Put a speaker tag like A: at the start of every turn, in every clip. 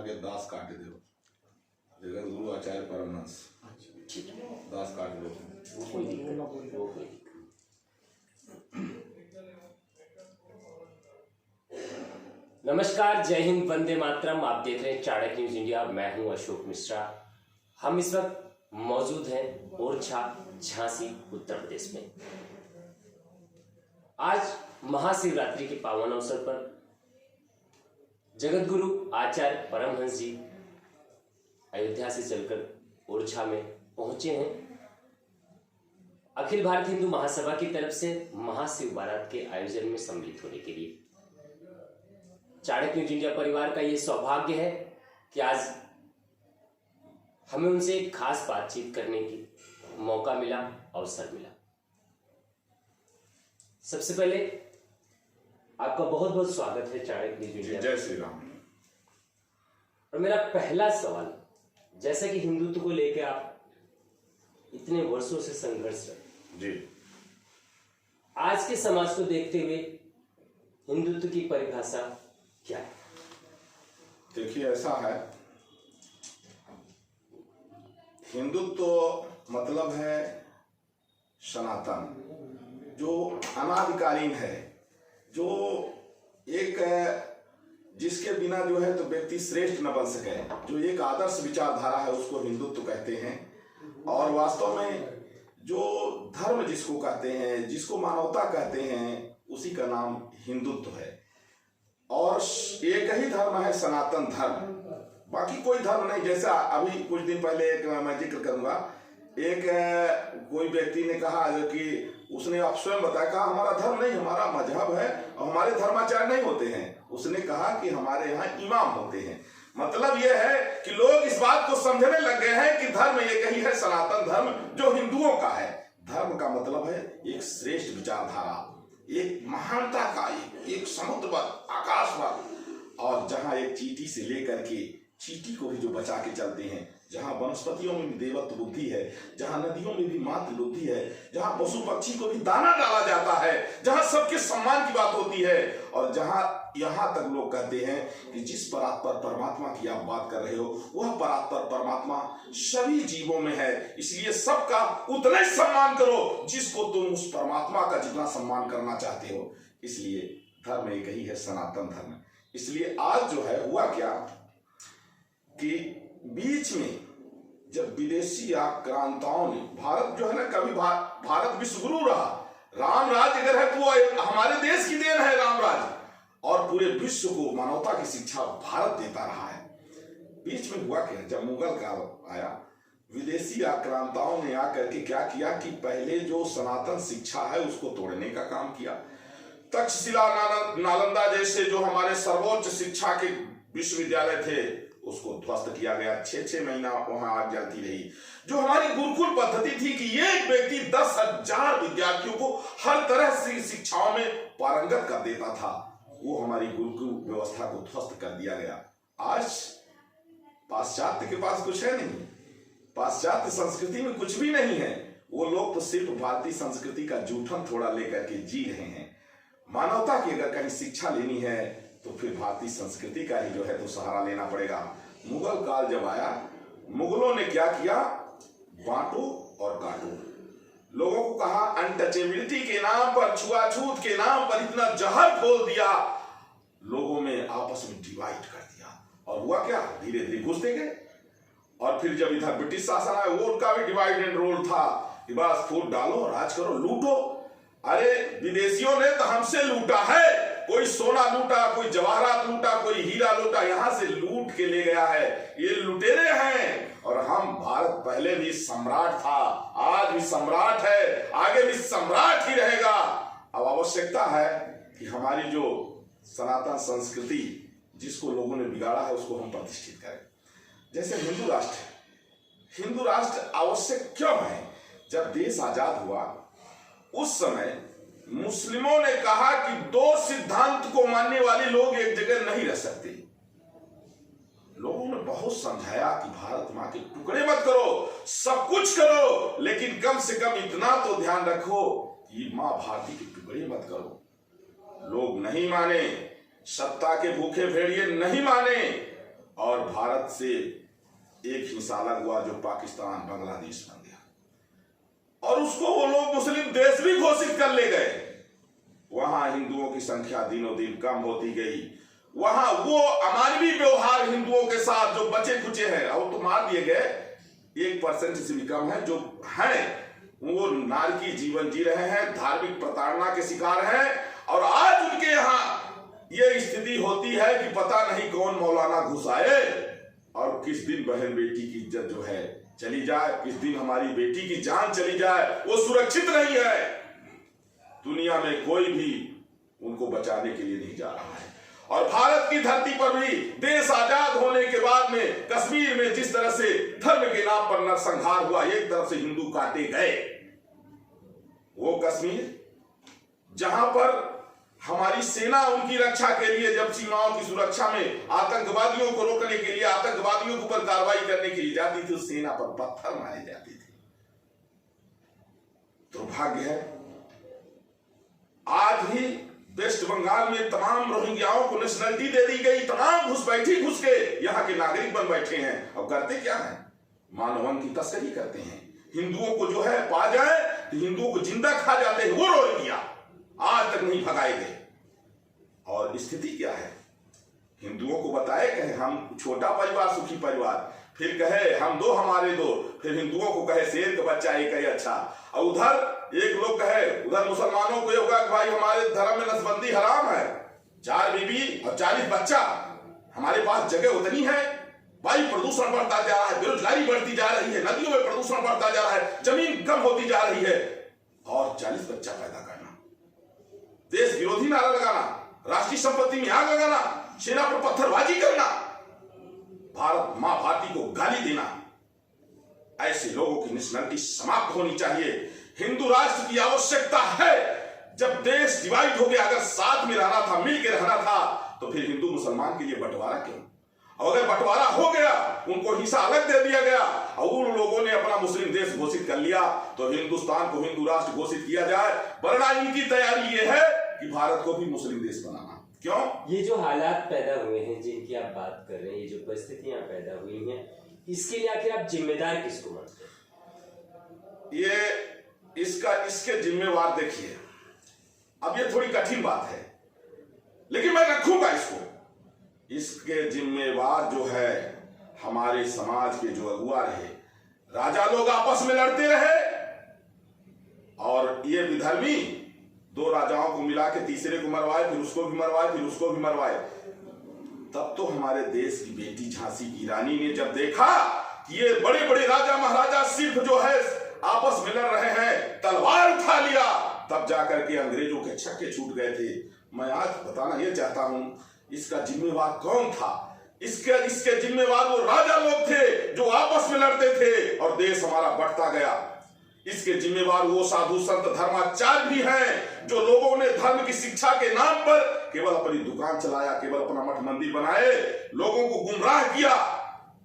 A: के दास काट दो, जगत गुरु आचार्य परमहंस दास काट दो।
B: नमस्कार, जय हिंद, वंदे मातरम। आप देख रहे हैं चाणक्य न्यूज इंडिया। मैं हूं अशोक मिश्रा। हम इस वक्त मौजूद हैं ओरछा, झांसी, उत्तर प्रदेश में। आज महाशिवरात्रि के पावन अवसर पर जगत गुरु आचार्य परमहंस जी अयोध्या से चलकर ओरछा में पहुंचे हैं। अखिल भारतीय हिंदू महासभा की तरफ से महाशिव बारात के आयोजन में सम्मिलित होने के लिए चाणक्य न्यूज इंडिया परिवार का ये सौभाग्य है कि आज हमें उनसे एक खास बातचीत करने की मौका मिला, अवसर मिला। सबसे पहले आपका बहुत बहुत स्वागत है चाणक्य न्यूज इंडिया।
A: जय श्री राम।
B: और मेरा पहला सवाल, जैसा कि हिंदुत्व को लेकर आप इतने वर्षों से संघर्षरत
A: जी,
B: आज के समाज को देखते हुए हिंदुत्व की परिभाषा क्या है?
A: देखिए, ऐसा है, हिंदुत्व मतलब है सनातन, जो अनादिकालीन है, जो एक जिसके बिना जो है तो व्यक्ति श्रेष्ठ न बन सके, जो एक आदर्श विचारधारा है, उसको हिंदुत्व कहते हैं। और वास्तव में जो धर्म जिसको कहते हैं, जिसको मानवता कहते हैं, उसी का नाम हिंदुत्व है। और एक ही धर्म है, सनातन धर्म, बाकी कोई धर्म नहीं। जैसा अभी कुछ दिन पहले एक मैं जिक्र करूंगा, एक कोई व्यक्ति ने कहा जो कि उसने आप स्वयं बताया, कहा हमारा धर्म नहीं, हमारा मजहब है और हमारे धर्माचार्य नहीं होते हैं। उसने कहा कि हमारे यहाँ इमाम होते हैं। मतलब यह है कि लोग इस बात को समझने लग गए हैं कि धर्म एक ही है, सनातन धर्म, जो हिंदुओं का है। धर्म का मतलब है एक श्रेष्ठ विचारधारा, एक महानता का, एक समुद्रवत, आकाशवत, और जहां एक चींटी से लेकर के चींटी को भी जो बचा के चलते हैं, जहां वनस्पतियों में भी देवत्व बुद्धि है, जहां नदियों में भी मातृ बुद्धि है, जहां पशु पक्षी को भी दाना डाला जाता है, जहां सबके सम्मान की बात होती है, और जहां यहां तक लोग कहते हैं कि जिस परात्पर परमात्मा की आप बात कर रहे हो, वह परात्पर परमात्मा सभी जीवों में है, इसलिए सबका उतना ही सम्मान करो जिसको तुम उस परमात्मा का जितना सम्मान करना चाहते हो। इसलिए धर्म एक ही है, सनातन धर्म। इसलिए आज जो है हुआ क्या कि बीच में जब विदेशी आक्रांताओं ने, भारत जो है ना, कभी भारत विश्वगुरु रहा, राम राज्य अगर है तो हमारे देश की देन है राम राज्य, और पूरे विश्व को मानवता की शिक्षा भारत देता रहा है। बीच में हुआ क्या, जब मुगल काल आया, विदेशी आक्रांताओं ने आकर के क्या किया कि पहले जो सनातन शिक्षा है उसको तोड़ने का काम किया। तक्षशिला, नालंदा जैसे जो हमारे सर्वोच्च शिक्षा के विश्वविद्यालय थे, उसको ध्वस्त किया गया। 6-6 महीना वहां आग जलती रही। जो हमारी गुरुकुल पद्धति थी कि एक व्यक्ति 10,000 विद्यार्थियों को हर तरह से शिक्षाओं में पारंगत कर देता था, वो हमारी गुरुकुल व्यवस्था को ध्वस्त कर दिया गया। आज पाश्चात्य के पास कुछ है नहीं, पाश्चात्य संस्कृति में कुछ भी नहीं है। वो लोग तो सिर्फ भारतीय संस्कृति का जूठन थोड़ा लेकर के जी रहे हैं। मानवता की अगर कहीं शिक्षा लेनी है तो फिर भारतीय संस्कृति का ही जो है तो सहारा लेना पड़ेगा। मुगल काल जब आया, मुगलों ने क्या किया, बांटो और काटो। लोगों को कहा, अनटचेबिलिटी के नाम पर, छुआछूत के नाम पर इतना जहर खोल दिया, लोगों में आपस में डिवाइड कर दिया। और हुआ क्या, धीरे धीरे घुसते गए। और फिर जब इधर ब्रिटिश शासन आया, वो उनका भी डिवाइड एंड रूल था कि बस फूट डालो, राज करो, लूटो। अरे विदेशियों ने तो हमसे लूटा है, कोई सोना लूटा, कोई जवाहरात लूटा, कोई हीरा लूटा, यहां से लूट के ले गया है। ये लुटेरे हैं। और हम, भारत पहले भी सम्राट था, आज भी सम्राट है, आगे भी सम्राट ही रहेगा। अब आवश्यकता है कि हमारी जो सनातन संस्कृति, जिसको लोगों ने बिगाड़ा है, उसको हम प्रतिष्ठित करें। जैसे हिंदू राष्ट्र आवश्यक क्यों है? जब देश आजाद हुआ उस समय मुस्लिमों ने कहा कि 2 सिद्धांत को मानने वाले लोग एक जगह नहीं रह सकते। लोगों ने बहुत समझाया कि भारत मां के टुकड़े मत करो, सब कुछ करो, लेकिन कम से कम इतना तो ध्यान रखो कि मां भारती के टुकड़े मत करो। लोग नहीं माने, सत्ता के भूखे भेड़िए नहीं माने, और भारत से एक हिस्सा अलग हुआ जो पाकिस्तान बांग्लादेश बन गया और उसको वो लोग मुस्लिम देश भी घोषित कर ले गए। वहां हिंदुओं की संख्या दिनों दिन कम होती गई। वहां वो अमानवीय व्यवहार हिंदुओं के साथ जो बचे खुचे हैं और तो मार दिए गए, 1% से भी कम है जो हैं वो नारकी जीवन जी रहे हैं, धार्मिक प्रताड़ना के शिकार हैं। और आज उनके यहाँ ये स्थिति होती है कि पता नहीं कौन मौलाना घुस आए और किस दिन बहन बेटी की इज्जत जो है चली जाए, किस दिन हमारी बेटी की जान चली जाए। वो सुरक्षित नहीं है, दुनिया में कोई भी उनको बचाने के लिए नहीं जा रहा है। और भारत की धरती पर भी देश आजाद होने के बाद में कश्मीर में जिस तरह से धर्म के नाम पर नरसंहार हुआ, एक तरफ से हिंदू काटे गए, वो कश्मीर जहां पर हमारी सेना उनकी रक्षा के लिए जब सीमाओं की सुरक्षा में आतंकवादियों को रोकने के लिए, आतंकवादियों के ऊपर कार्रवाई करने के लिए जाती थी, उस सेना पर पत्थर मारे जाते थे। दुर्भाग्य है आज भी वेस्ट बंगाल में तमाम रोहिंग्याओं को नेशनलिटी दे दी गई, तमाम घुस के यहाँ के नागरिक बन बैठे हैं। अब करते क्या है? मानवन की तस्करी करते हैं। हिंदुओं को जो है पा जाए तो हिंदुओं को जिंदा खा जाते हैं। वो रोहिंग्या आज तक नहीं भगाए गए। और स्थिति क्या है? हिंदुओं को बताए कहे हम छोटा परिवार सुखी परिवार, फिर कहे हम दो हमारे दो, फिर हिंदुओं को कहे शेर का बच्चा एक है अच्छा, और उधर एक लोग कहे उधर मुसलमानों को ये होगा कि भाई हमारे धर्म में नसबंदी हराम है, 4 बीबी और 40 बच्चा, हमारे पास जगह उतनी है, वायु प्रदूषण बढ़ता जा रहा है, बेरोजगारी बढ़ती जा रही है, नदियों में प्रदूषण बढ़ता जा रहा है, जमीन कम होती जा रही है, और 40 बच्चा पैदा करना, देश विरोधी नारा लगाना, राष्ट्रीय संपत्ति में आग लगाना, सेना पर पत्थरबाजी करना, भारत मां भारती को गाली देना, ऐसे लोगों की नेशनलिटी समाप्त होनी चाहिए। हिंदू राष्ट्र की आवश्यकता है। जब देश डिवाइड हो गया, अगर साथ में रहना था, मिल के रहना था, तो फिर हिंदू मुसलमान के लिए बंटवारा क्यों? और अगर बंटवारा हो गया, उनको हिस्सा अलग दे दिया गया और उन लोगों ने अपना मुस्लिम देश घोषित कर लिया, तो हिंदुस्तान को हिंदू राष्ट्र घोषित किया जाए। वरना इनकी तैयारी ये है कि भारत को भी मुस्लिम देश बनाना। क्यों? ये
B: जो हालात पैदा हुए हैं जिनकी आप बात कर रहे हैं, ये जो परिस्थितियां पैदा हुई हैं, इसके लिए आखिर आप जिम्मेदार किसको मानते हैं?
A: इसके जिम्मेवार देखिए, अब ये थोड़ी कठिन बात है, लेकिन मैं रखूंगा इसको। इसके जिम्मेवार जो है हमारे समाज के जो अगुआ रहे, राजा लोग आपस में लड़ते रहे और ये विधर्मी 2 राजाओं को मिला के तीसरे को मरवाए, फिर उसको भी मरवाए, फिर उसको भी मरवाए। तब तो हमारे देश की बेटी झांसी की रानी ने जब देखा कि ये बड़े बड़े राजा महाराजा सिर्फ जो है आपस में लड़ रहे हैं, तलवार उठा लिया, तब जाकर के अंग्रेजों के छक्के छूट गए थे। मैं आज बताना ये चाहता हूं इसका जिम्मेवार कौन था। इसके जिम्मेवार वो राजा लोग थे जो आपस में लड़ते थे और देश हमारा बढ़ता गया। इसके जिम्मेवार वो साधु संत धर्माचार्य भी हैं जो लोगों ने धर्म की शिक्षा के नाम पर केवल अपनी दुकान चलाया, केवल अपना मठ मंदिर बनाए, लोगों को गुमराह किया।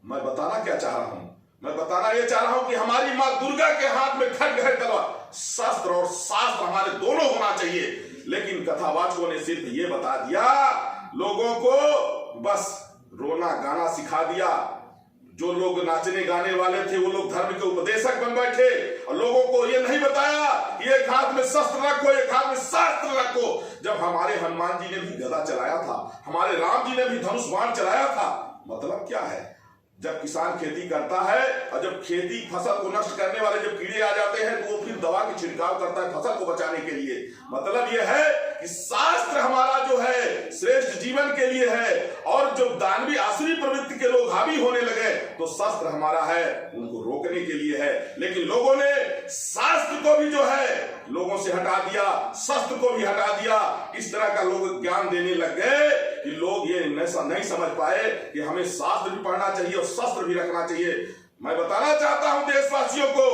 A: मैं बताना क्या चाह रहा हूं? मैं बताना यह चाह रहा हूं कि हमारी मां दुर्गा के हाथ में खड्ग है, तलवार, शस्त्र और शास्त्र हमारे दोनों होना चाहिए। लेकिन कथावाचकों ने सिर्फ ये बता दिया, लोगों को बस रोना गाना सिखा दिया। जो लोग नाचने गाने वाले थे वो लोग धर्म के उपदेशक बन बैठे और लोगों को ये नहीं बताया कि एक हाथ में शस्त्र रखो, एक हाथ में शास्त्र रखो। जब हमारे हनुमान जी ने भी गदा चलाया था, हमारे राम जी ने भी धनुष बाण चलाया था। मतलब क्या है? जब किसान खेती करता है और जब खेती फसल को नष्ट करने वाले जब कीड़े आ जाते हैं तो वो फिर दवा की छिड़काव करता है फसल को बचाने के लिए। मतलब यह है कि शास्त्र हमारा जो है श्रेष्ठ जीवन के लिए है, और जब दानवी आसुरी प्रवृत्ति के लोग हावी होने लगे तो शास्त्र हमारा है उनको रोकने के लिए है। लेकिन लोगों ने शास्त्र को भी जो है लोगों से हटा दिया, शस्त्र को भी हटा दिया। इस तरह का लोग ज्ञान देने लग गए कि लोग ये नहीं समझ पाए कि हमें शास्त्र भी पढ़ना चाहिए और शस्त्र भी रखना चाहिए। मैं बताना चाहता हूं देशवासियों को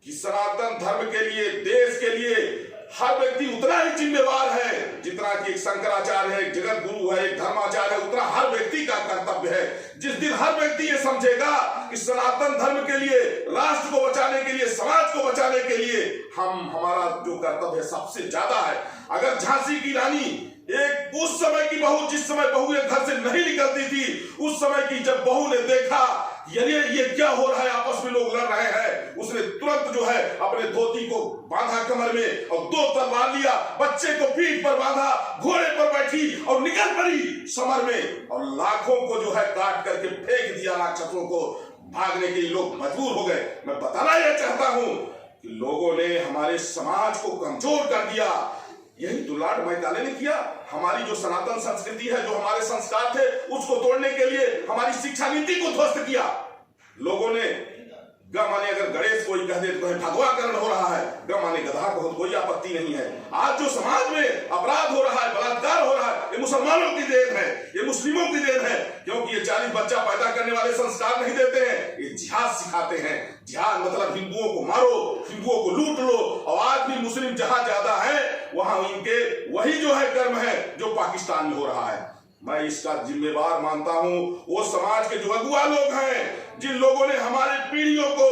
A: कि सनातन धर्म के लिए, देश के लिए हर व्यक्ति उतना ही जिम्मेवार है जितना कि एक शंकराचार्य है, एक जगत गुरु है, एक धर्माचार्य है, उतना हर व्यक्ति का कर्तव्य है। जिस दिन हर व्यक्ति ये समझेगा कि सनातन धर्म के लिए, राष्ट्र को बचाने के लिए, समाज को बचाने के लिए हमारा जो कर्तव्य है सबसे ज्यादा है। अगर झांसी की रानी एक उस समय की बहू, जिस समय बहू ये घर से नहीं निकलती थी, उस समय की जब बहू ने देखा ये क्या हो रहा है, आपस में लोग लड़ रहे हैं, उसने तुरंत जो है अपने धोती को बांधा कमर में और 2 तलवार लिया, बच्चे को पीठ पर बांधा, घोड़े पर बैठी और निकल पड़ी समर में, और लाखों को जो है काट करके फेंक दिया, राक्षसों को भागने के लिए लोग मजबूर हो गए। मैं बताना यह चाहता हूं कि लोगों ने हमारे समाज को कमजोर कर दिया। यही तो लॉर्ड मैकाले ने किया। हमारी जो सनातन संस्कृति है, जो हमारे संस्कार थे, उसको तोड़ने के लिए हमारी शिक्षा नीति को ध्वस्त किया लोगों ने। ग माने अगर गणेश कोई कह दे तो भगवाकरण हो रहा है, ग माने गधा को कोई आपत्ति नहीं है। आज जो समाज में अपराध हो रहा है, बलात्कार हो रहा है, ये मुसलमानों की देन है, ये मुस्लिमों की देन है, क्योंकि ये 40 बच्चा पैदा करने वाले संस्कार नहीं देते हैं, ये जिहाद सिखाते हैं। जिहाद मतलब हिंदुओं को मारो, हिंदुओं को लूट लो, और आज भी मुस्लिम जहां ज्यादा है वहां इनके वही जो है कर्म है जो पाकिस्तान में हो रहा है। मैं इसका जिम्मेवार मानता हूं वो समाज के जो अगुआ लोग हैं, जिन लोगों ने हमारे पीढ़ियों को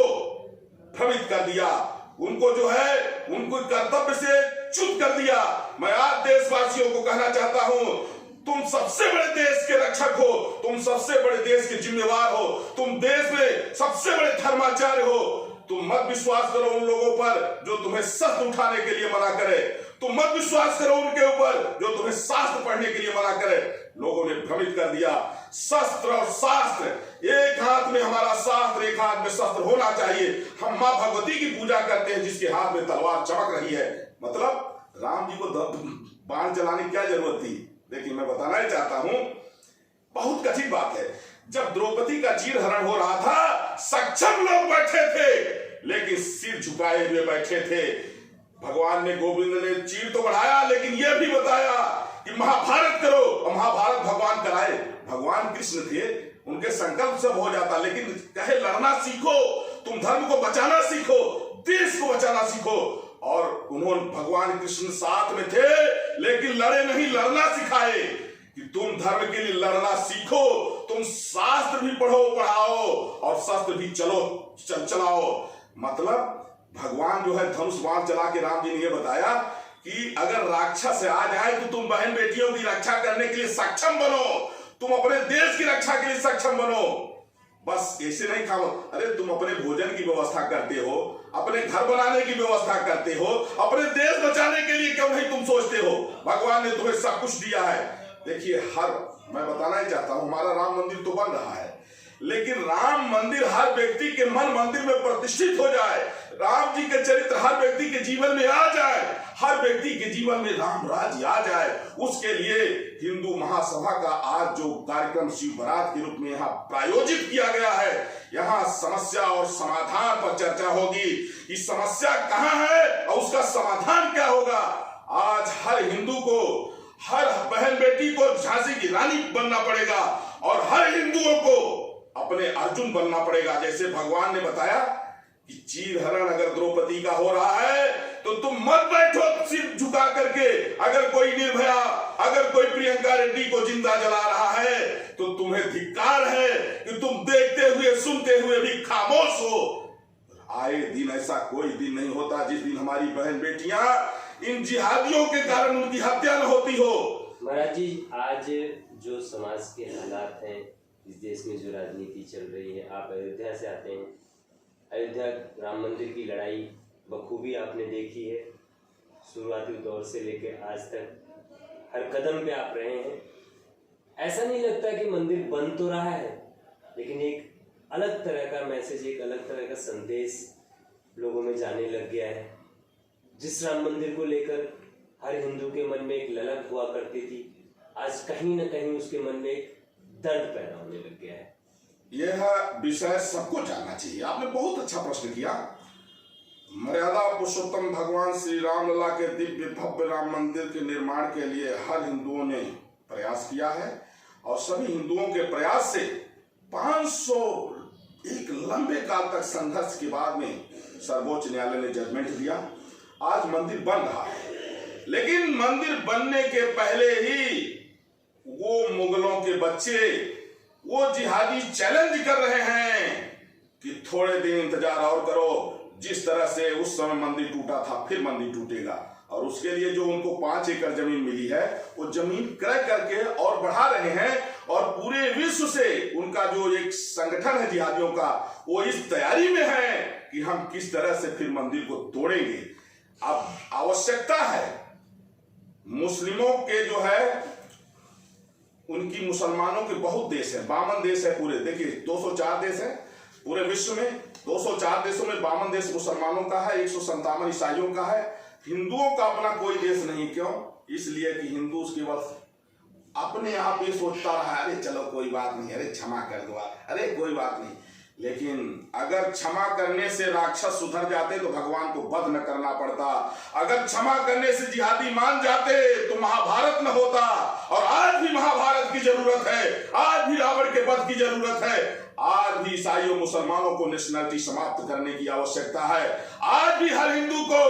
A: भ्रमित कर दिया, उनको जो है उनको कर्तव्य से च्युत कर दिया। मैं आज देशवासियों को कहना चाहता हूं, तुम सबसे बड़े देश के रक्षक हो, तुम सबसे बड़े देश के जिम्मेवार हो, तुम देश में सबसे बड़े धर्माचार्य हो। तुम मत विश्वास करो उन लोगों पर जो तुम्हें शस्त्र उठाने के लिए मना करे, तुम मत विश्वास करो उनके ऊपर जो तुम्हें शास्त्र पढ़ने के लिए मना करे। लोगों ने भ्रमित कर दिया। शस्त्र और शास्त्र, एक हाथ में हमारा शास्त्र, एक हाथ में शस्त्र होना चाहिए। हम मां भगवती की पूजा करते हैं जिसके हाथ में तलवार चमक रही है। मतलब राम जी को बाण चलाने की क्या जरूरत थी? देखिए मैं बताना ही चाहता हूं, बहुत कठिन बात है। जब द्रौपदी का चीरहरण हो रहा था, सक्षम लोग बैठे थे लेकिन सिर झुकाए हुए बैठे थे। भगवान ने, गोविंद ने चीर तो बढ़ाया, लेकिन यह भी बताया कि महाभारत करो, और महाभारत भगवान कराए। भगवान कृष्ण थे, उनके संकल्प सब हो जाता, लेकिन कहे लड़ना सीखो, तुम धर्म को बचाना सीखो, देश को बचाना सीखो। और उन्होंने, भगवान कृष्ण साथ में थे लेकिन लड़े नहीं, लड़ना सिखाए कि तुम धर्म के लिए लड़ना सीखो, तुम शास्त्र भी पढ़ो पढ़ाओ और शस्त्र भी चलाओ। मतलब भगवान जो है धनुष बाण चला के, राम जी ने यह बताया कि अगर राक्षस आ जाए तो तुम बहन बेटियों की रक्षा करने के लिए सक्षम बनो, तुम अपने देश की रक्षा के लिए सक्षम बनो। बस ऐसे नहीं खाओ, अरे तुम अपने भोजन की व्यवस्था करते हो, अपने घर बनाने की व्यवस्था करते हो, अपने देश बचाने के लिए क्यों नहीं तुम सोचते हो? भगवान ने तुम्हें सब कुछ दिया है। देखिए, मैं बताना ही चाहता हूं, हमारा राम मंदिर तो बन रहा है, लेकिन राम मंदिर हर व्यक्ति के मन मंदिर में प्रतिष्ठित हो जाए, राम जी के चरित्र हर व्यक्ति के जीवन में आ जाए, हर व्यक्ति के जीवन में राम राज्य आ जाए, उसके लिए हिंदू महासभा का आज जो कार्यक्रम शिव बारात के रूप में यहाँ प्रायोजित किया गया है, यहाँ समस्या और समाधान पर चर्चा होगी कि समस्या कहाँ है और उसका समाधान क्या होगा। आज हर हिंदू को, हर बहन बेटी को झांसी की रानी बनना पड़ेगा और हर हिंदुओं को अपने अर्जुन बनना पड़ेगा। जैसे भगवान ने बताया कि चीरहरण अगर द्रौपदी का हो रहा है तो तुम मत बैठो सिर झुका करके। अगर कोई निर्भया, अगर कोई प्रियंका रेड्डी को जिंदा जला रहा है तो तुम्हें धिक्कार है कि तुम देखते हुए सुनते हुए भी खामोश हो। आए दिन ऐसा कोई दिन नहीं होता जिस दिन हमारी बहन बेटियां इन जिहादियों के कारण उनकी हत्या न होती हो।
B: महाराज जी, आज जो समाज के हालात हैं, इस देश में जो राजनीति चल रही है, आप अयोध्या से आते हैं, अयोध्या राम मंदिर की लड़ाई बखूबी आपने देखी है, शुरुआती दौर से लेकर आज तक हर कदम पे आप रहे हैं। ऐसा नहीं लगता कि मंदिर बन तो रहा है, लेकिन एक अलग तरह का मैसेज, एक अलग तरह का संदेश लोगों में जाने लग गया है। जिस राम मंदिर को लेकर हर हिंदू के मन में एक ललक हुआ करती थी, आज कहीं न कहीं उसके मन में एक दर्द पैदा होने लग गया है।
A: यह विषय सबको जानना चाहिए। आपने बहुत अच्छा प्रश्न किया। मर्यादा पुरुषोत्तम भगवान श्री राम लला के दिव्य भव्य राम मंदिर के निर्माण के लिए हर हिंदुओं ने प्रयास किया है और सभी हिंदुओं के प्रयास से 501 लंबे काल तक संघर्ष के बाद में सर्वोच्च न्यायालय ने जजमेंट दिया। आज मंदिर बन रहा है, लेकिन मंदिर बनने के पहले ही वो मुगलों के बच्चे, वो जिहादी चैलेंज कर रहे हैं कि थोड़े दिन इंतजार और करो। जिस तरह से उस समय मंदिर टूटा था, फिर मंदिर टूटेगा। और उसके लिए जो उनको 5 एकड़ जमीन मिली है वो जमीन क्रय करके और बढ़ा रहे हैं। और पूरे विश्व से उनका जो एक संगठन है जिहादियों का, वो इस तैयारी में है कि हम किस तरह से फिर मंदिर को तोड़ेंगे। अब आवश्यकता है मुस्लिमों के जो है उनकी, मुसलमानों के बहुत देश है, 52 देश है पूरे, देखिए 204 देश है पूरे विश्व में, 204 देशों में 52 देश मुसलमानों का है, 157 ईसाइयों का है। हिंदुओं का अपना कोई देश नहीं। क्यों? इसलिए कि हिंदू केवल अपने आप ये सोचता रहा, अरे चलो कोई बात नहीं, अरे क्षमा कर दो, अरे कोई बात नहीं। लेकिन अगर क्षमा करने से राक्षस सुधर जाते तो भगवान को वध न करना पड़ता। अगर क्षमा करने से जिहादी मान जाते तो महाभारत न होता। और आज भी महाभारत की जरूरत है, आज भी रावण के वध की जरूरत है, आज भी ईसाइयों मुसलमानों को नेशनलिटी समाप्त करने की आवश्यकता है। आज भी हर हिंदू को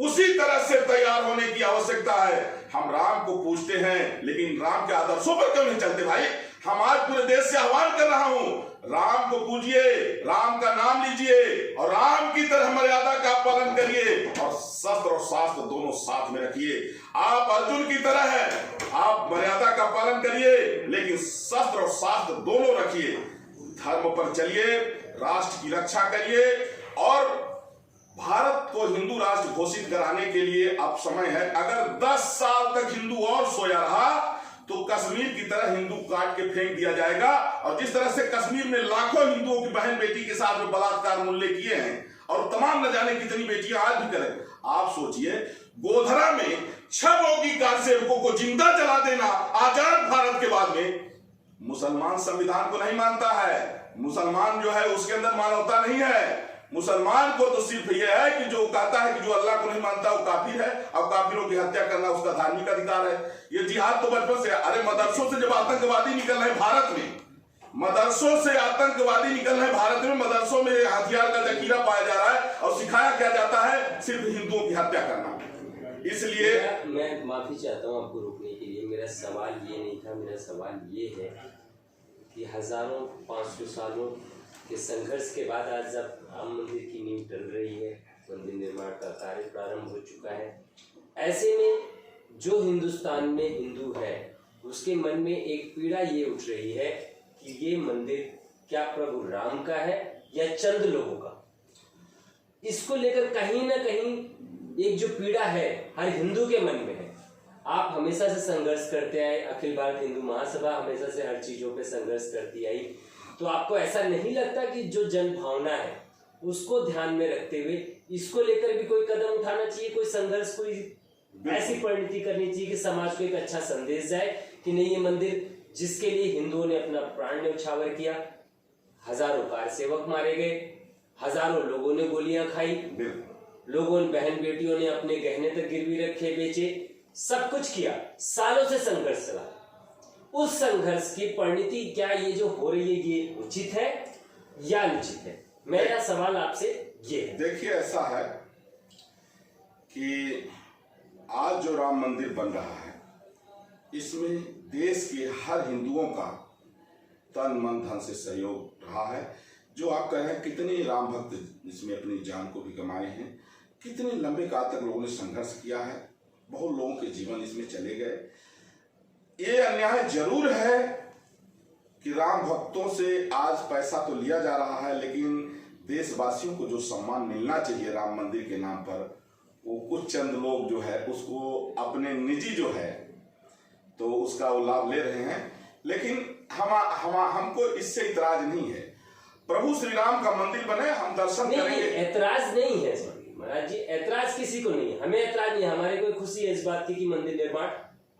A: उसी तरह से तैयार होने की आवश्यकता है। हम राम को पूजते हैं लेकिन राम के आदर्शों पर क्यों नहीं चलते भाई? हम आज पूरे देश से आह्वान कर रहा हूं, राम को पूजिए, राम का नाम लीजिए और राम की तरह मर्यादा का पालन करिए और शस्त्र और शास्त्र दोनों साथ में रखिए। आप अर्जुन की तरह है, आप मर्यादा का पालन करिए लेकिन शस्त्र और शास्त्र दोनों रखिए। धर्म पर चलिए, राष्ट्र की रक्षा करिए और भारत को हिंदू राष्ट्र घोषित कराने के लिए अब समय है। अगर 10 साल तक हिंदू और सोया रहा तो कश्मीर की तरह हिंदू काट के फेंक दिया जाएगा। और जिस तरह से कश्मीर में लाखों हिंदुओं की बहन बेटी के साथ में बलात्कार मूल्य किए हैं और तमाम न जाने कितनी बेटियां आज भी करें, आप सोचिए गोधरा में 6 बोगी कार सेवकों को जिंदा जला देना आजाद भारत के बाद में। मुसलमान संविधान को नहीं मानता है, मुसलमान जो है उसके अंदर मानवता नहीं है। मुसलमान को तो सिर्फ यह है कि जो कहता है कि जो अल्लाह को नहीं मानता वो काफिर है और काफिरों की हत्या करना उसका धार्मिक अधिकार है। ये जिहाद तो बचपन से, अरे मदरसों से जब आतंकवादी निकल रहे भारत में, मदरसों से आतंकवादी निकल रहे भारत में, मदरसों में हथियार का जखीरा पाया जा रहा है और सिखाया क्या जाता है सिर्फ हिंदुओं की हत्या करना। इसलिए
B: मैं माफी चाहता हूँ आपको रोकने के लिए। मेरा सवाल ये नहीं था, मेरा सवाल ये है कि हजारों 500 सालों के संघर्ष के बाद आज जब राम मंदिर की नींव डल रही है, मंदिर निर्माण का कार्य प्रारंभ हो चुका है, ऐसे में जो हिंदुस्तान में हिंदू है उसके मन में एक पीड़ा ये उठ रही है कि ये मंदिर क्या प्रभु राम का है या चंद लोगों का। इसको लेकर कहीं ना कहीं एक जो पीड़ा है हर हिंदू के मन में है। आप हमेशा से संघर्ष करते आए, अखिल भारत हिंदू महासभा हमेशा से हर चीजों पे संघर्ष करती आई, तो आपको ऐसा नहीं लगता कि जो जन भावना है उसको ध्यान में रखते हुए इसको लेकर भी कोई कदम उठाना चाहिए, कोई संघर्ष, कोई ऐसी परिणति करनी चाहिए कि समाज को एक अच्छा संदेश जाए कि नहीं, ये मंदिर जिसके लिए हिंदुओं ने अपना प्राण न्यौछावर किया, हजारों कार सेवक मारे गए, हजारों लोगों ने गोलियां खाई, लोगों बहन बेटियों ने अपने गहने तक गिरवी रखे, बेचे, सब कुछ किया, सालों से संघर्ष चला। उस संघर्ष की परिणति क्या ये जो हो रही है ये उचित है या अनुचित है? मेरा सवाल आपसे ये है।
A: देखिए ऐसा है कि आज जो राम मंदिर बन रहा है इसमें देश के हर हिंदुओं का तन मन धन से सहयोग रहा है। जो आप कह रहे हैं कितने राम भक्त इसमें अपनी जान को भी गंवाए हैं, कितने लंबे काल तक लोगों ने संघर्ष किया है, बहुत लोगों के जीवन इसमें चले गए। ये अन्याय जरूर है कि राम भक्तों से आज पैसा तो लिया जा रहा है, लेकिन देशवासियों को जो सम्मान मिलना चाहिए राम मंदिर के नाम पर वो कुछ चंद लोग जो है उसको अपने निजी जो है तो उसका वो लाभ ले रहे हैं। लेकिन हमको इससे इतराज नहीं है। प्रभु श्री राम का मंदिर बने, हम दर्शन करेंगे।
B: ऐतराज नहीं है महाराज जी, ऐतराज किसी को नहीं है, हमें ऐतराज नहीं है। हमारे को खुशी है इस बात की कि मंदिर निर्माण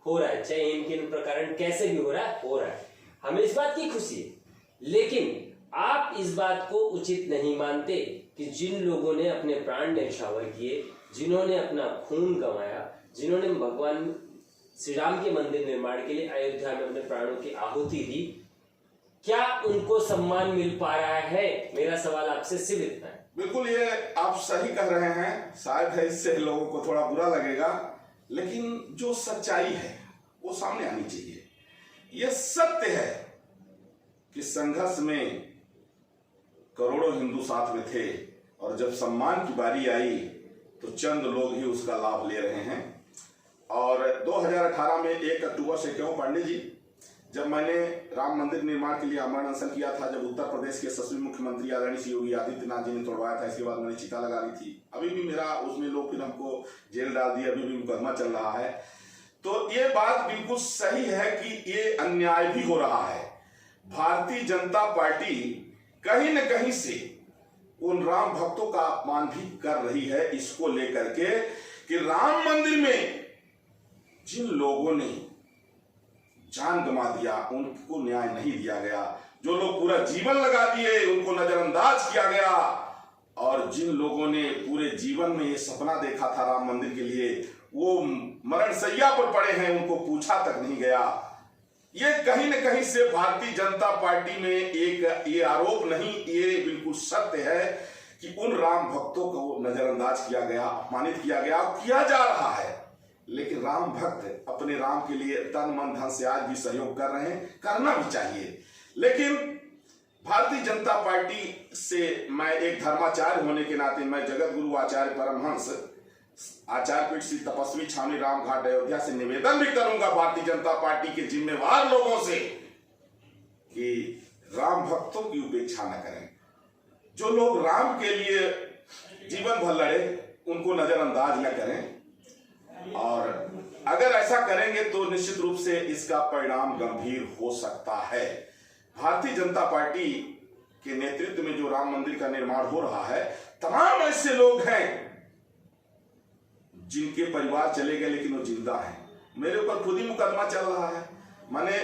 B: हो रहा है, चाहे इनके प्रकरण कैसे भी हो रहा है, हमें इस बात की खुशी है। लेकिन आप इस बात को उचित नहीं मानते कि जिन लोगों ने अपने प्राण न्यौछावर किए, जिन्होंने अपना खून गंवाया, जिन्होंने भगवान श्री राम के मंदिर निर्माण के लिए अयोध्या में अपने प्राणों की आहुति दी, क्या उनको सम्मान मिल पा रहा है? मेरा सवाल आपसे सिर्फ इतना है।
A: बिल्कुल, ये आप सही कह रहे हैं। शायद है इससे लोगों को थोड़ा बुरा लगेगा, लेकिन जो सच्चाई है वो सामने आनी चाहिए। यह सत्य है कि संघर्ष में करोड़ों हिंदू साथ में थे और जब सम्मान की बारी आई तो चंद लोग ही उसका लाभ ले रहे हैं। और 2018 में 1 अक्टूबर से क्यों पंडित जी, जब मैंने राम मंदिर निर्माण के लिए आमरण अनशन किया था, जब उत्तर प्रदेश के यशस्वी मुख्यमंत्री आदरणीय श्री योगी आदित्यनाथ जी ने तोड़वाया था, इसके बाद मैंने चिता लगा ली थी। अभी भी मेरा उसमें लोग फिर हमको जेल डाल दिए, अभी भी मुकदमा चल रहा है। तो ये बात बिल्कुल सही है कि ये अन्याय भी हो रहा है। भारतीय जनता पार्टी कहीं न कहीं से उन राम भक्तों का अपमान भी कर रही है, इसको लेकर के कि राम मंदिर में जिन लोगों ने जान गंवा दिया उनको न्याय नहीं दिया गया, जो लोग पूरा जीवन लगा दिए उनको नजरअंदाज किया गया, और जिन लोगों ने पूरे जीवन में ये सपना देखा था राम मंदिर के लिए, वो मरण शैया पर पड़े हैं, उनको पूछा तक नहीं गया। ये कहीं न कहीं से भारतीय जनता पार्टी में एक ये आरोप नहीं, ये बिल्कुल सत्य है कि उन राम भक्तों को नजरअंदाज किया गया, अपमानित किया गया, किया जा रहा है। लेकिन राम भक्त अपने राम के लिए तन मन धन से आज भी सहयोग कर रहे हैं, करना भी चाहिए। लेकिन भारतीय जनता पार्टी से मैं एक धर्माचार्य होने के नाते मैं जगत गुरु आचार्य परमहंस आचार्य पीठ श्री तपस्वी छावनी राम घाट अयोध्या से निवेदन भी करूंगा भारतीय जनता पार्टी के जिम्मेवार लोगों से कि राम भक्तों की उपेक्षा न करें। जो लोग राम के लिए जीवन भर लड़े उनको नजरअंदाज न करें, और अगर ऐसा करेंगे तो निश्चित रूप से इसका परिणाम गंभीर हो सकता है। भारतीय जनता पार्टी के नेतृत्व में जो राम मंदिर का निर्माण हो रहा है, तमाम ऐसे लोग हैं जिनके परिवार चले गए लेकिन वो जिंदा हैं। मेरे ऊपर खुद ही मुकदमा चल रहा है। मैंने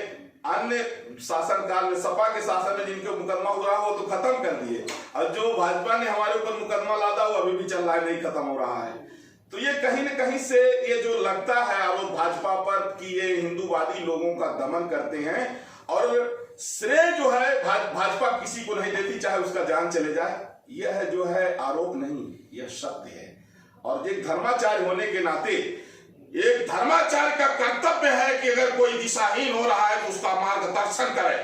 A: अन्य शासनकाल में सपा के शासन में जिनके मुकदमा हो रहा वो तो खत्म कर दिए, और जो भाजपा ने हमारे ऊपर मुकदमा लादा वो अभी भी चल रहा है, नहीं खत्म हो रहा है। तो ये कहीं न कहीं से ये जो लगता है आरोप भाजपा पर कि ये हिंदूवादी लोगों का दमन करते हैं, और श्रेय जो है भाजपा किसी को नहीं देती, चाहे उसका जान चले जाए, यह जो है आरोप नहीं, यह सत्य है। और एक धर्माचार्य होने के नाते एक धर्माचार्य का कर्तव्य है कि अगर कोई दिशाहीन हो रहा है तो उसका मार्गदर्शन करे।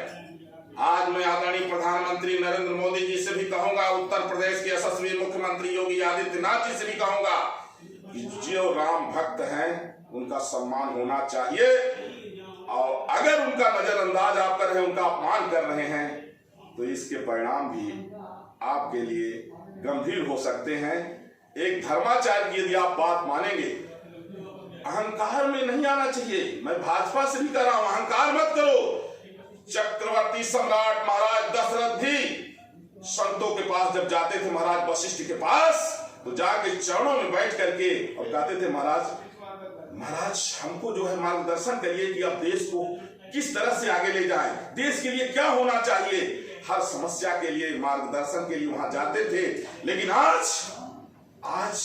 A: आज मैं आदरणीय प्रधानमंत्री नरेंद्र मोदी जी से भी कहूंगा, उत्तर प्रदेश के यशस्वी मुख्यमंत्री योगी आदित्यनाथ जी से भी कहूंगा कि जो राम भक्त हैं उनका सम्मान होना चाहिए, और अगर उनका नजरअंदाज आप कर रहे हैं, उनका अपमान कर रहे हैं, तो इसके परिणाम भी आपके लिए गंभीर हो सकते हैं। एक धर्माचार्य की यदि आप बात मानेंगे, अहंकार में नहीं आना चाहिए। मैं भाजपा से भी कर रहा हूं, अहंकार मत करो। चक्रवर्ती सम्राट महाराज दशरथ भी संतों के पास जब जाते थे, महाराज वशिष्ठ के पास, तो जाके चरणों में बैठ करके और कहते थे, महाराज हमको जो है मार्गदर्शन करिए कि अब देश को किस तरह से आगे ले जाएं, देश के लिए क्या होना चाहिए। हर समस्या के लिए मार्गदर्शन के लिए वहां जाते थे। लेकिन आज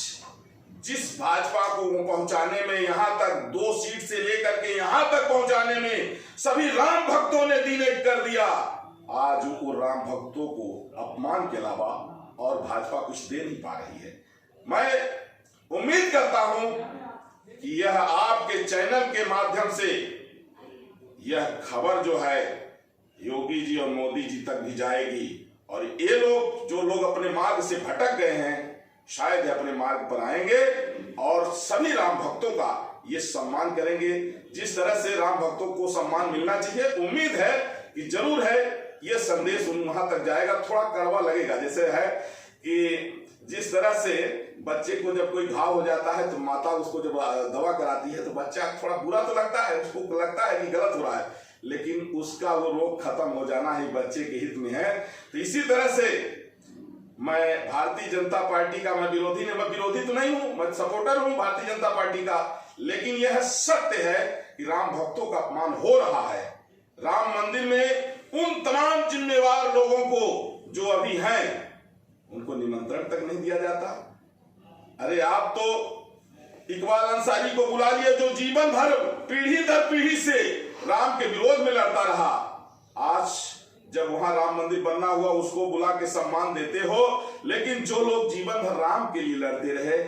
A: जिस भाजपा को पहुंचाने में, यहां तक 2 सीट से लेकर के यहां तक पहुंचाने में सभी राम भक्तों ने दिन एक कर दिया, आज वो राम भक्तों को अपमान के अलावा और भाजपा कुछ दे नहीं पा रही है। मैं उम्मीद करता हूं कि यह आपके चैनल के माध्यम से यह खबर जो है योगी जी और मोदी जी तक भी जाएगी, और ये लोग जो लोग अपने मार्ग से भटक गए हैं शायद अपने मार्ग पर आएंगे और सभी राम भक्तों का ये सम्मान करेंगे जिस तरह से राम भक्तों को सम्मान मिलना चाहिए। उम्मीद है कि जरूर है ये संदेश वहां तक जाएगा। थोड़ा कड़वा लगेगा, जैसे है कि जिस तरह से बच्चे को जब कोई घाव हो जाता है तो माता उसको जब दवा कराती है तो बच्चा थोड़ा बुरा तो लगता है, उसको लगता है कि गलत हो रहा है, लेकिन उसका वो रोग खत्म हो जाना ही बच्चे के हित में है। तो इसी तरह से मैं भारतीय जनता पार्टी का, मैं विरोधी तो नहीं हूं, मैं सपोर्टर हूं भारतीय जनता पार्टी का, लेकिन यह सत्य है कि राम भक्तों का अपमान हो रहा है। राम मंदिर में उन तमाम जिम्मेवार लोगों को जो अभी हैं उनको निमंत्रण तक नहीं दिया जाता। अरे आप तो इकबाल अंसारी को बुला लिया जो जीवन भर पीढ़ी दर पीढ़ी से राम के विरोध में लड़ता रहा। आज जब वहां राम मंदिर बनना हुआ उसको बुला के सम्मान देते हो, लेकिन जो लोग जीवन भर राम के लिए लड़ते रहे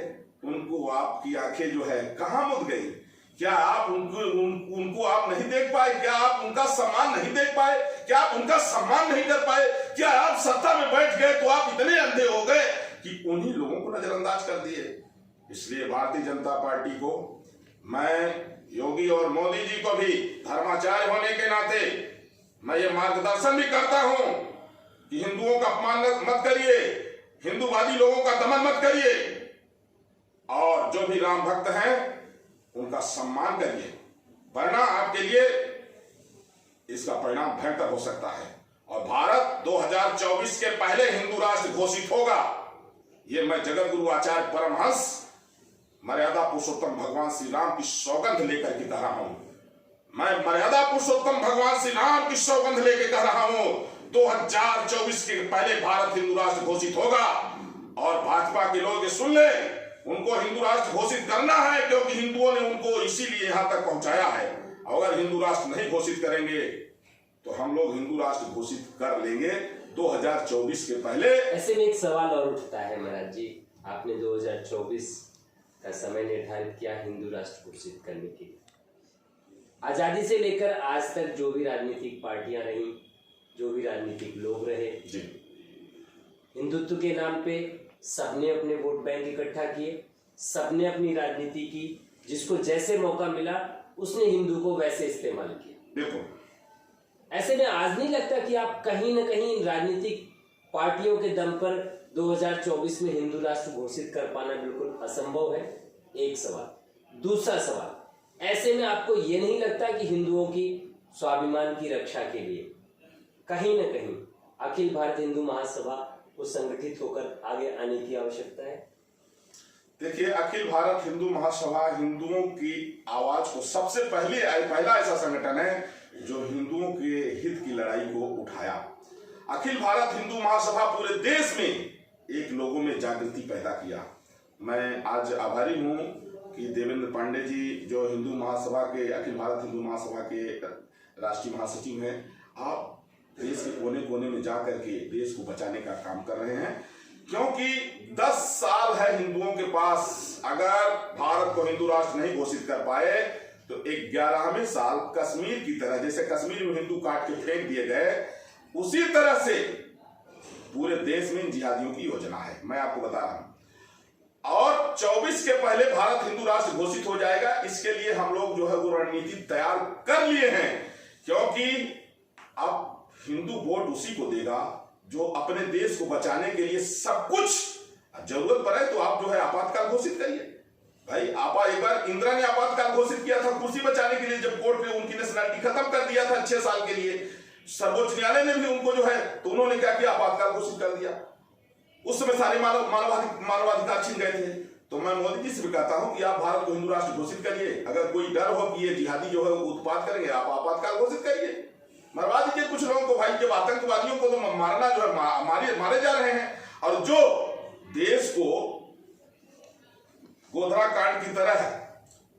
A: उनको आपकी आंखें जो है कहां मुद गई? क्या आप उनको आप नहीं देख पाए? क्या आप उनका सम्मान नहीं देख पाए? क्या आप उनका सम्मान नहीं कर पाए? क्या आप सत्ता में बैठ गए तो आप इतने अंधे हो गए कि उन्हीं लोगों को नजरअंदाज कर दिए? इसलिए भारतीय जनता पार्टी को, मैं योगी और मोदी जी को भी धर्माचार्य होने के नाते मैं ये मार्गदर्शन भी करता हूं कि हिंदुओं का अपमान मत करिए, हिंदूवादी लोगों का दमन मत करिए, और जो भी राम भक्त हैं उनका सम्मान करिए, वरना आपके लिए इसका परिणाम भयंकर हो सकता है। और भारत 2024 के पहले हिंदू राष्ट्र घोषित होगा, ये मैं जगत गुरु आचार्य परमहंस मर्यादा पुरुषोत्तम भगवान श्री राम की सौगंध लेकर के कह रहा हूं। मैं मर्यादा पुरुषोत्तम भगवान श्री राम की सौगंध लेकर कह रहा हूं, 2024 के पहले भारत हिंदू राष्ट्र घोषित होगा। और भाजपा के लोग ये सुन ले, उनको हिंदू राष्ट्र घोषित करना है, क्योंकि हिंदुओं ने उनको इसीलिए यहां तक पहुंचाया है। अगर हिंदू राष्ट्र नहीं घोषित करेंगे तो हम लोग हिंदू राष्ट्र घोषित कर लेंगे 2024 के पहले।
B: ऐसे में एक सवाल और उठता है महाराज जी, आपने 2024 का समय निर्धारित किया हिंदू राष्ट्र घोषित करने के लिए। आजादी से लेकर आज तक जो भी राजनीतिक पार्टियां रही, जो भी राजनीतिक लोग रहे
A: जी,
B: हिंदुत्व के नाम पे सबने अपने वोट बैंक इकट्ठा किए, सबने अपनी राजनीति की, जिसको जैसे मौका मिला उसने हिंदू को वैसे इस्तेमाल किया।
A: बिल्कुल।
B: ऐसे में आज नहीं लगता कि आप कहीं न कहीं इन राजनीतिक पार्टियों के दम पर 2024 में हिंदू राष्ट्र घोषित कर पाना बिल्कुल असंभव है? एक सवाल। दूसरा सवाल, ऐसे में आपको ये नहीं लगता कि हिंदुओं की स्वाभिमान की रक्षा के लिए कहीं न कहीं अखिल भारत हिंदू महासभा को संगठित होकर आगे आने की आवश्यकता है?
A: देखिए, अखिल भारत हिंदू महासभा हिंदुओं की आवाज को सबसे पहला ऐसा संगठन है जो हिंदुओं के हित की लड़ाई को उठाया। अखिल भारत हिंदू महासभा पूरे देश में एक लोगों में जागृति पैदा किया। मैं आज आभारी हूं कि देवेंद्र पांडे जी, जो हिंदू महासभा के, अखिल भारत हिंदू महासभा के राष्ट्रीय महासचिव हैं, आप देश के कोने कोने में जाकर के देश को बचाने का काम कर रहे हैं, क्योंकि 10 साल है हिंदुओं के पास। अगर भारत को हिंदू राष्ट्र नहीं घोषित कर पाए तो 11वें साल कश्मीर की तरह, जैसे कश्मीर में हिंदू काट के फेंक दिए गए, उसी तरह से पूरे देश में जिहादियों की योजना है, मैं आपको बता रहा हूं। और 24 के पहले भारत हिंदू राष्ट्र घोषित हो जाएगा। इसके लिए हम लोग जो है वो रणनीति तैयार कर लिए हैं, क्योंकि अब हिंदू वोट उसी को देगा जो अपने देश को बचाने के लिए सब कुछ, जरूरत पड़े तो आप जो है आपातकाल घोषित करिए। भाई, एक बार इंदिरा ने आपातकाल घोषित किया था कुर्सी बचाने के लिए, जब कोर्ट पे उनकी नेशनलिटी खत्म कर दिया था 6 साल के लिए। सर्वोच्च न्यायालय ने भी उनको जो है, तो उन्होंने क्या किया, आपातकाल घोषित कर दिया। उस समय सारे मानवाधिकार छीन गए थे। तो मैं मोदी जी से भी कहता हूं कि आप भारत को हिंदू राष्ट्र घोषित करिए। अगर कोई डर हो कि ये जिहादी जो है उत्पात करेंगे, आप आपातकाल घोषित करिए, मरवा दीजिए कुछ लोगों को। भाई, जब आतंकवादियों को तो मारना जो है मारे जा रहे हैं, और जो देश को गोधरा कांड की तरह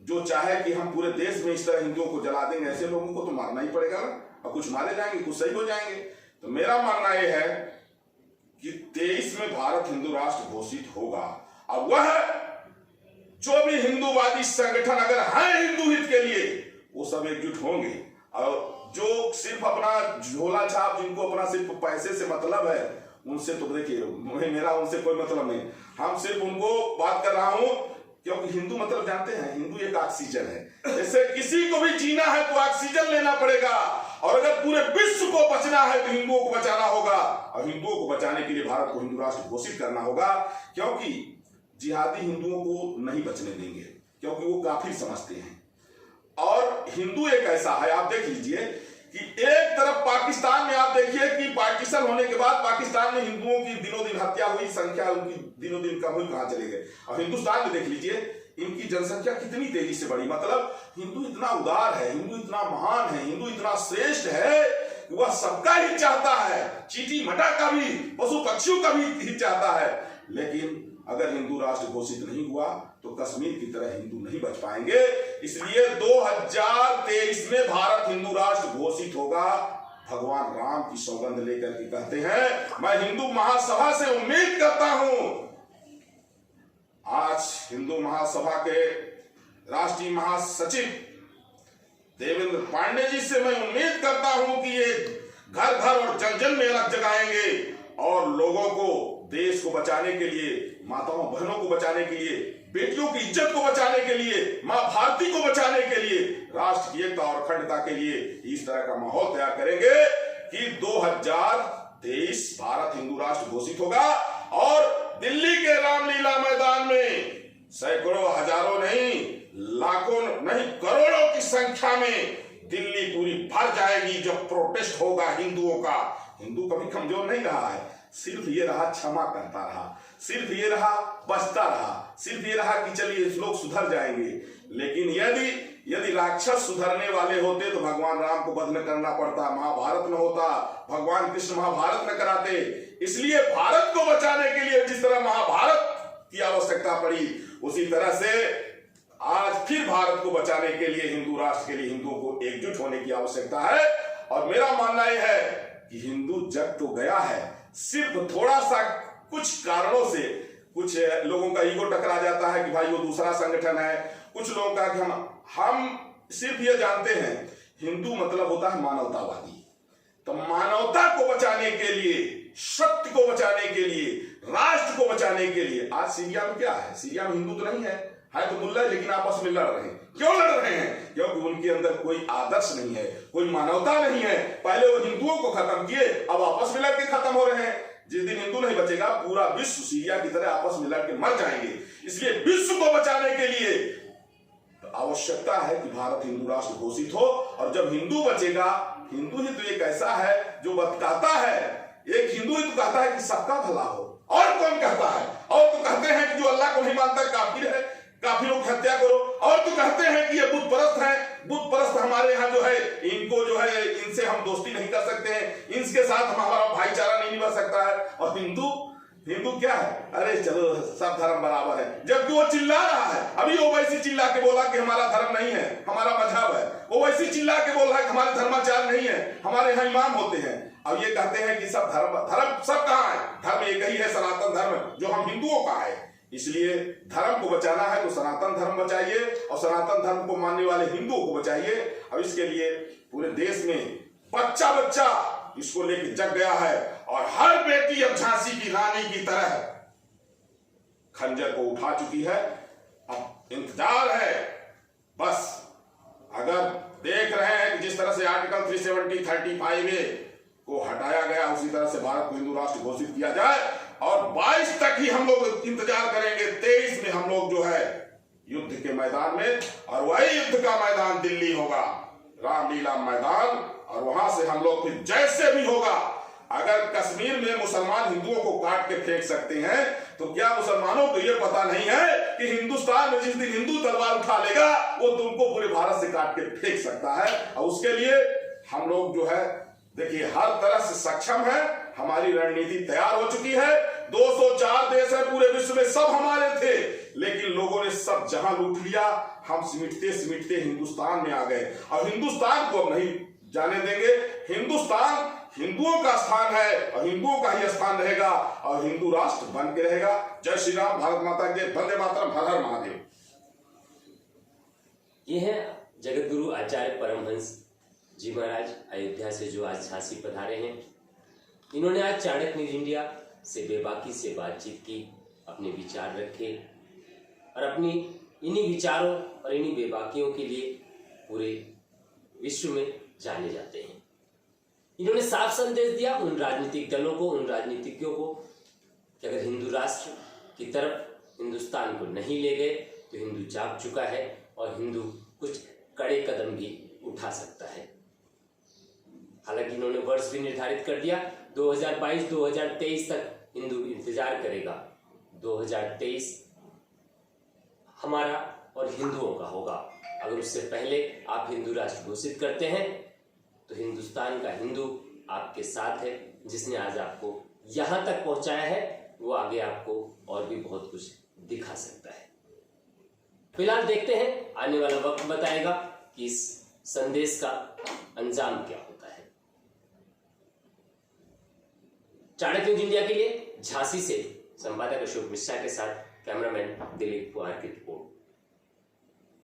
A: जो चाहे कि हम पूरे देश में इस तरह हिंदुओं को जला देंगे, ऐसे लोगों को तो मारना ही पड़ेगा ना। और कुछ मारे जाएंगे, कुछ सही हो जाएंगे। तो मेरा मानना यह है कि 23 में भारत हिंदू राष्ट्र घोषित होगा। अब वह जो भी हिंदूवादी संगठन अगर है हिंदू हित के लिए, वो सब एकजुट होंगे। और जो सिर्फ अपना झोला छाप, जिनको अपना सिर्फ पैसे से मतलब है, उनसे तो देखिए, मेरा उनसे कोई मतलब नहीं। हम सिर्फ उनको बात कर रहा हूं, क्योंकि हिंदू मतलब जानते हैं, हिंदू एक ऑक्सीजन है। जैसे किसी को भी जीना है तो ऑक्सीजन लेना पड़ेगा, और अगर पूरे विश्व को बचना है तो हिंदुओं को बचाना होगा। और हिंदुओं को बचाने के लिए भारत को हिंदू राष्ट्र घोषित करना होगा, क्योंकि जिहादी हिंदुओं को नहीं बचने देंगे, क्योंकि वो काफिर समझते हैं। और हिंदू एक ऐसा है, आप देख लीजिए कि एक तरफ पाकिस्तान में आप देखिए कि पार्टीशन होने के बाद पाकिस्तान में हिंदुओं की दिनों दिन हत्या हुई, संख्या उनकी दिनों दिन कम हुई, कहां चले गए। और हिंदुस्तान में देख लीजिए इनकी जनसंख्या कितनी तेजी से बढ़ी। मतलब हिंदू इतना उदार है, हिंदू इतना महान है, हिंदू इतना श्रेष्ठ है कि वह सबका ही चाहता है, चींटी मटा का भी, पशु पक्षियों का भी हित चाहता है। लेकिन अगर हिंदू राष्ट्र घोषित नहीं हुआ तो कश्मीर की तरह हिंदू नहीं बच पाएंगे। इसलिए 2023 में भारत हिंदू राष्ट्र घोषित होगा। भगवान राम की सौगंध लेकर के कहते हैं। मैं हिंदू महासभा से उम्मीद करता हूं, आज हिंदू महासभा के राष्ट्रीय महासचिव देवेंद्र पांडे जी से मैं उम्मीद करता हूं कि ये घर घर और जन जन में अलग जगाएंगे और लोगों को देश को बचाने के लिए, माताओं बहनों को बचाने के लिए बेटियों की इज्जत को बचाने के लिए, मां भारती को बचाने के लिए, राष्ट्र की एकता और अखंडता के लिए इस तरह का माहौल तैयार करेंगे कि 2023 भारत हिंदू राष्ट्र घोषित होगा और दिल्ली के रामलीला मैदान में सैकड़ों, हजारों नहीं, लाखों नहीं, करोड़ों की संख्या में दिल्ली पूरी भर जाएगी जब प्रोटेस्ट होगा हिंदुओं का। हिंदू कभी कमजोर नहीं रहा है, सिर्फ ये रहा क्षमा करता रहा, सिर्फ ये रहा बचता रहा, सिर्फ ये रहा कि चलिए लोग सुधर जाएंगे। लेकिन यदि राक्षस सुधरने वाले होते तो भगवान राम को वध न करना पड़ता, महाभारत न होता, भगवान कृष्ण महाभारत न कराते। इसलिए भारत को बचाने के लिए जिस तरह महाभारत की आवश्यकता पड़ी, उसी तरह से आज फिर भारत को बचाने के लिए, हिंदू राष्ट्र के लिए हिंदुओं को एकजुट होने की आवश्यकता है। और मेरा मानना यह है कि हिंदू जग तो गया है, सिर्फ थोड़ा सा कुछ कारणों से कुछ लोगों का ईगो टकरा जाता है कि भाई वो दूसरा संगठन है, कुछ लोगों का कि हम सिर्फ ये जानते हैं हिंदू मतलब होता है मानवतावादी। तो मानवता को बचाने के लिए, सत्य को बचाने के लिए, राष्ट्र को बचाने के लिए, आज सीरिया में क्या है? सीरिया में हिंदू तो नहीं है तो मुल्ला, लेकिन आपस में लड़ रहे हैं। क्यों लड़ रहे हैं? क्योंकि उनके अंदर कोई आदर्श नहीं है, कोई मानवता नहीं है। पहले वो हिंदुओं को खत्म किए, अब आपस में लड़के खत्म हो रहे हैं। जिस दिन हिंदू नहीं बचेगा, पूरा विश्व सीरिया की तरह आपस में लड़के मर जाएंगे। इसलिए विश्व को बचाने के लिए तो आवश्यकता है कि भारत हिंदू राष्ट्र घोषित हो। और जब हिंदू बचेगा, हिंदू ही तो एक ऐसा है जो कहता है, एक हिंदू ही तो कहता है कि सबका भला हो। और कौन कहता है? और तो कहते हैं कि जो अल्लाह को नहीं मानता काफिर है, काफिरों की हत्या करो। और तो कहते हैं कि ये बुत परस्त हैं, बुत परस्त हमारे यहाँ जो है, इनको जो है, इनसे हम दोस्ती नहीं कर सकते हैं, इनके साथ हमारा भाईचारा नहीं निभा सकता है। और हिंदू क्या है? अरे चलो सब धर्म बराबर है। जबकि वो चिल्ला रहा है, अभी ओवैसी चिल्ला के बोला कि हमारा धर्म नहीं है, हमारा मजहब है। ओवैसी चिल्ला के बोल रहा है कि हमारे धर्माचार नहीं है, हमारे यहाँ इमाम होते हैं। अब ये कहते हैं कि सब धर्म सब कहाँ है? धर्म एक ही है, सनातन धर्म, जो हम हिंदुओं का है। इसलिए धर्म को बचाना है तो सनातन धर्म बचाइए और सनातन धर्म को मानने वाले हिंदुओं को बचाइए। अब इसके लिए पूरे देश में बच्चा बच्चा इसको लेकर जग गया है और हर बेटी अब झांसी की रानी की तरह खंजर को उठा चुकी है। अब इंतजार है बस, अगर देख रहे हैं कि जिस तरह से आर्टिकल 370, 35A को हटाया गया, उसी तरह से भारत को हिंदू राष्ट्र घोषित किया जाए। और 22 तक ही हम लोग इंतजार करेंगे। 23 में हम लोग जो है युद्ध के मैदान में, और वही युद्ध का मैदान दिल्ली होगा, रामलीला मैदान। और वहां से हम लोग फिर जैसे भी होगा, अगर कश्मीर में मुसलमान हिंदुओं को काट के फेंक सकते हैं, तो क्या मुसलमानों को यह पता नहीं है कि हिंदुस्तान में जिस दिन हिंदू तलवार उठा लेगा, वो तुमको पूरे भारत से काट के फेंक सकता है। और उसके लिए हम लोग जो है, देखिए, हर तरह से सक्षम है, हमारी रणनीति तैयार हो चुकी है। 204 देश है पूरे विश्व में, सब हमारे थे, लेकिन लोगों ने सब जहां लूट लिया। हम सिमटते सिमटते हिंदुस्तान में आ गए और हिंदुस्तान को अब नहीं जाने देंगे। हिंदुस्तान हिंदुओं का स्थान है और हिंदुओं का ही स्थान रहेगा और हिंदू राष्ट्र बन के रहेगा। जय श्री राम, भारत माता के, वंदे मातरम, हर हर महादेव।
B: ये है जगत गुरु आचार्य परमहंस जी महाराज अयोध्या से, जो आज झांसी पधारे हैं। इन्होंने आज चाणक्य न्यूज इंडिया से बेबाकी से बातचीत की, अपने विचार रखे और अपनी इन्हीं विचारों और इन्हीं बेबाकियों के लिए पूरे विश्व में जाने जाते हैं। इन्होंने साफ संदेश दिया उन राजनीतिक दलों को, उन राजनीतिज्ञों को, कि अगर हिंदू राष्ट्र की तरफ हिंदुस्तान को नहीं ले गए तो हिंदू जाग चुका है और हिंदू कुछ कड़े कदम भी उठा सकता है। हालांकि इन्होंने वर्ष भी निर्धारित कर दिया, 2022-2023 तक हिंदू इंतजार करेगा। 2023 हमारा और हिंदुओं का होगा। अगर उससे पहले आप हिंदू राष्ट्र घोषित करते हैं तो हिंदुस्तान का हिंदू आपके साथ है। जिसने आज आपको यहां तक पहुंचाया है, वो आगे आपको और भी बहुत कुछ दिखा सकता है। फिलहाल देखते हैं, आने वाला वक्त बताएगा कि इस संदेश का अंजाम क्या होता है। चाणक्य न्यूज इंडिया के लिए झांसी से संवाददाता अशोक मिश्रा के साथ कैमरामैन दिलीप कुमार की रिपोर्ट।